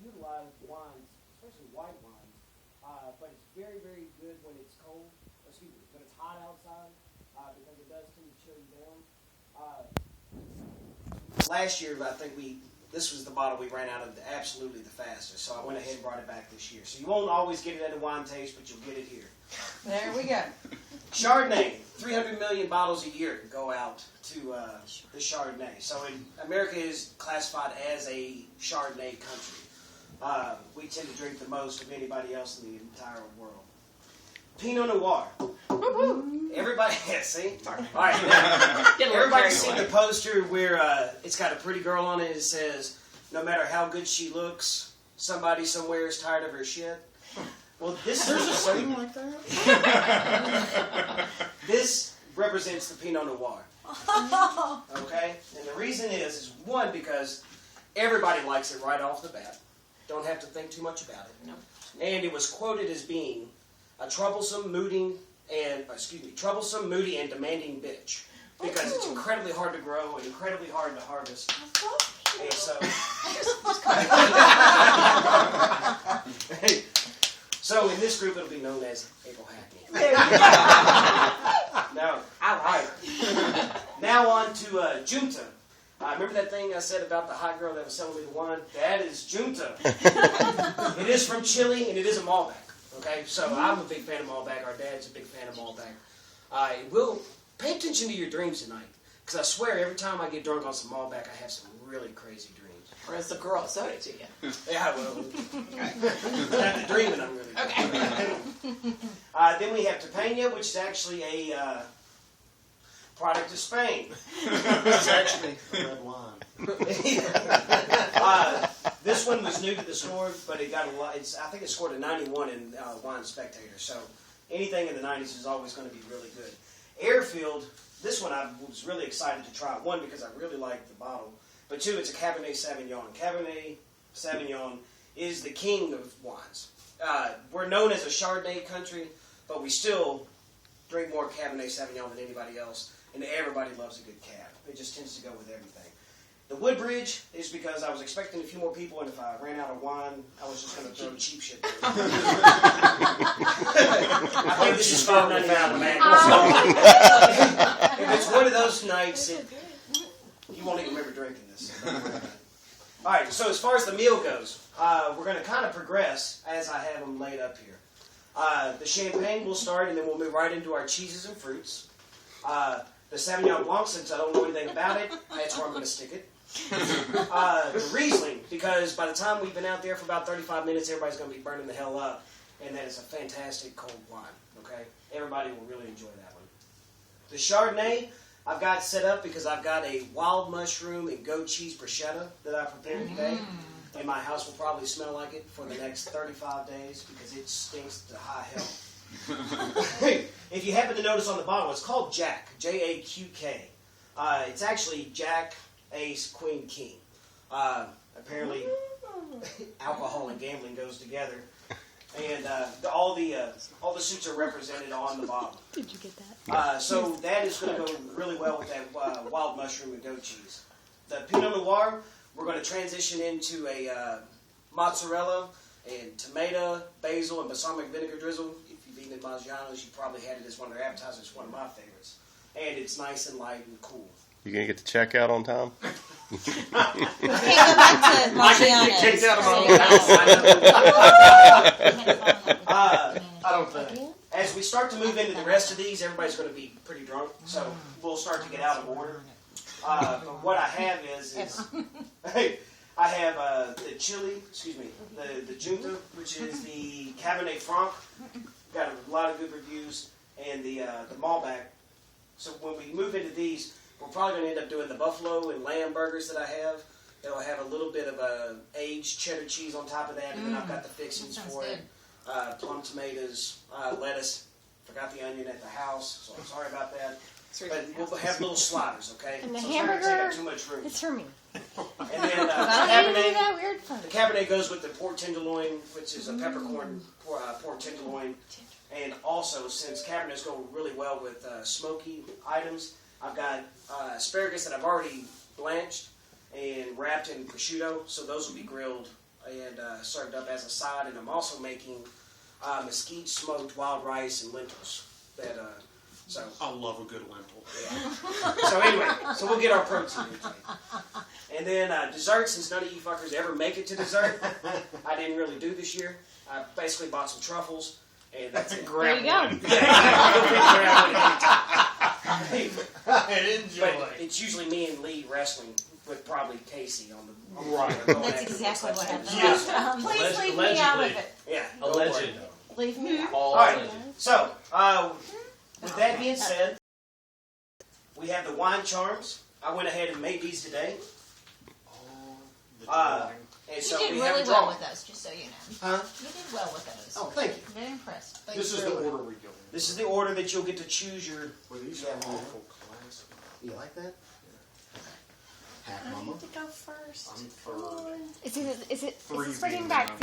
utilize wines, especially white wines, but it's very, very good when it's cold, when it's hot outside, because it does tend to chill you down. Last year, I think this was the bottle we ran out of absolutely the fastest, so I went ahead and brought it back this year. So you won't always get it at a wine taste, but you'll get it here. There we go. Chardonnay, 300 million bottles a year go out to the Chardonnay. So America is classified as a Chardonnay country. We tend to drink the most of anybody else in the entire world. Pinot Noir. Everybody, see? All right, now, everybody's seen the poster where it's got a pretty girl on it. It says, "No matter how good she looks, somebody somewhere is tired of her shit." Well, there's a saying like that. This represents the Pinot Noir. Okay, and the reason is one, because everybody likes it right off the bat. Don't have to think too much about it. No. And it was quoted as being a troublesome, moody, and demanding bitch, because it's incredibly hard to grow and incredibly hard to harvest. And so, so in this group, it'll be known as April Hackney. Now, now on to Junta. Remember that thing I said about the hot girl that was selling me the wine? That is Junta. It is from Chile, and it is a Malbec. Okay, so I'm a big fan of Malbec. Our dad's a big fan of Malbec. We'll pay attention to your dreams tonight, because I swear every time I get drunk on some Malbec, I have some really crazy dreams. Or as the girl sold it to you. Yeah, well, after dreaming, I'm really good. Okay. Then we have Tepeña, which is actually a product of Spain. It's actually red wine. This one was new to the store, but it got a lot. I think it scored a 91 in Wine Spectator. So anything in the 90s is always going to be really good. Airfield, this one I was really excited to try. One, because I really liked the bottle. But two, it's a Cabernet Sauvignon. Cabernet Sauvignon is the king of wines. We're known as a Chardonnay country, but we still drink more Cabernet Sauvignon than anybody else. And everybody loves a good cab. It just tends to go with everything. The Woodbridge is because I was expecting a few more people, and if I ran out of wine, I was just going to throw cheap shit there. I think this is $5.99 man. If it's one of those nights, you won't even remember drinking this. All right, so as far as the meal goes, we're going to kind of progress as I have them laid up here. The champagne will start, and then we'll move right into our cheeses and fruits. The Sauvignon Blanc, since I don't know anything about it, that's where I'm going to stick it. The Riesling, because by the time we've been out there for about 35 minutes, everybody's going to be burning the hell up, and that is a fantastic cold wine, okay? Everybody will really enjoy that one. The Chardonnay, I've got set up because I've got a wild mushroom and goat cheese bruschetta that I prepared today, and my house will probably smell like it for the next 35 days because it stinks to high hell. If you happen to notice on the bottle, it's called Jack, J-A-Q-K. It's actually Jack, Ace, Queen, King. Apparently, alcohol and gambling goes together, and all the suits are represented on the bottle. Did you get that? So that is going to go really well with that wild mushroom and goat cheese. The Pinot Noir, we're going to transition into a mozzarella and tomato, basil, and balsamic vinegar drizzle. If you've eaten at Maggiano's, you probably had it as one of their appetizers. It's one of my favorites. And it's nice and light and cool. You going to get the check out on time? We can't go back to Maggiano's. Get kicked out of I don't think. As we start to move into the rest of these, everybody's going to be pretty drunk, so we'll start to get out of order. But what I have is I have the chili, the Junta, which is the Cabernet Franc. Got a lot of good reviews, and the Malbec. So when we move into these, we're probably going to end up doing the buffalo and lamb burgers that I have. It'll have a little bit of aged cheddar cheese on top of that, and then I've got the fixings for it. Plum tomatoes, lettuce. Forgot the onion at the house, so I'm sorry about that. But we'll have little sliders, okay? And the so try not to take hamburger, up too much room. it's for me. And then I don't need to do that weird fun. the Cabernet goes with the pork tenderloin, which is a peppercorn pork tenderloin. And also, since Cabernets go really well with smoky items, I've got asparagus that I've already blanched and wrapped in prosciutto, so those will be grilled and served up as a side. And I'm also making mesquite smoked wild rice and lentils. I love a good lentil. Yeah. So anyway, so we'll get our protein intake. And then dessert, since none of you fuckers ever make it to dessert, I didn't really do this year. I basically bought some truffles, and that's it. There you go. And enjoy. But it's usually me and Lee wrestling with probably Casey on the Right. That's exactly what happened. Yes. Please leave me out of Allegedly. it. Yeah. A don't worry. legend. Leave me out. All All right. legend. So, with that being said, we have the wine charms. I went ahead and made these today. The drawing. And You so did we have really a well draw. with those, just so you know. Huh? You did well with those. Oh, thank you. Very impressed. This is the order we go in. This is the order that you'll get to choose your. Were these Yeah. awful class? You like that? Hat I mama. need to go first. I'm third. Is it Three spreading being back? down.